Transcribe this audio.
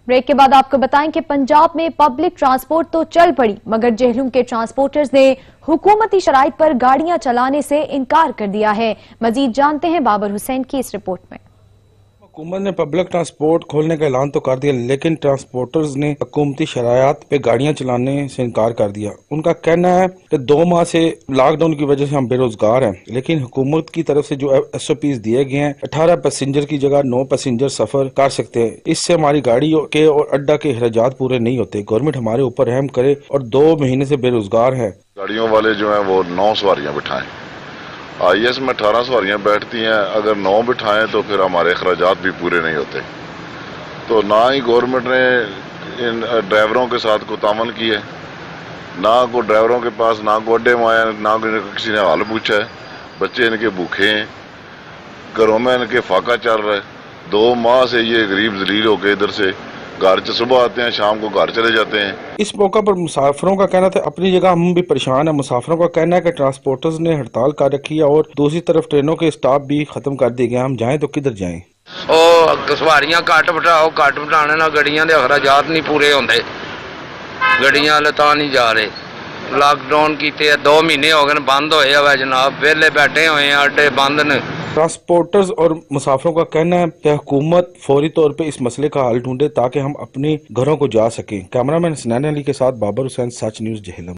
Break के बाद आपको बताएं कि पंजाब में पब्लिक ट्रांसपोर्ट तो चल पड़ी, मगर जेहलम के ट्रांसपोर्टर्स ने हुकूमती शराइत पर गाड़ियां चलाने से इनकार कर दिया है। मजीद जानते हैं बाबर हुसैन की इस रिपोर्ट में। हुकूमत ने पब्लिक ट्रांसपोर्ट खोलने का ऐलान तो कर दिया, लेकिन ट्रांसपोर्टर्स ने हुकूमती शराइत पे गाड़ियां चलाने से इनकार कर दिया। उनका कहना है कि 2 माह से लॉकडाउन की वजह से हम बेरोजगार हैं, लेकिन हुकूमत की तरफ से जो SOPs दिए गए हैं 18 पैसेंजर की जगह 9 पैसेंजर सफर कर सकते हैं। इससे हमारी गाड़ी के और अड्डा के अखराजात पूरे नहीं होते। गवर्नमेंट हमारे ऊपर रहम करे और 2 महीने से बेरोजगार है। गाड़ियों वाले जो है वो 9 सवारियां बिठाएं। IS में 18 सवारियां बैठती हैं, अगर 9 बिठाएं तो फिर हमारे अखराजात भी पूरे नहीं होते। तो ना ही गवर्नमेंट ने इन ड्राइवरों के साथ को तामल की है, ना को ड्राइवरों के पास ना को अड्डे में आया, ना किसी ने हाल पूछा है। बच्चे इनके भूखे हैं, घरों में इनके फाका चल रहा है। 2 माह से ये गरीब जलील होके इधर से घर से सुबह आते हैं, शाम को घर चले जाते हैं। इस मौका पर मुसाफिरों का कहना था अपनी जगह हम भी परेशान हैं। मुसाफिरों का कहना है कि ट्रांसपोर्टर्स ने हड़ताल कर रखी है और दूसरी तरफ ट्रेनों के स्टॉप भी खत्म कर दिए गए। हम जाएं तो किधर जाएं? सवारियां घट बिठाने ना गड्डियां दे अखराजात नहीं पूरे होंदे, गड्डियां वाले तां नहीं जा रहे। लॉकडाउन कीते 2 महीने हो गए बंद होए हुए जनाब, वेले बैठे हुए हैं, अड्डे बंद ने। ट्रांसपोर्टर्स और मुसाफिरों का कहना है कि हुकूमत फौरी तौर पे इस मसले का हल ढूंढे ताकि हम अपने घरों को जा सकें। कैमरामैन हसनैन अली के साथ बाबर हुसैन, सच न्यूज़, जेहलम।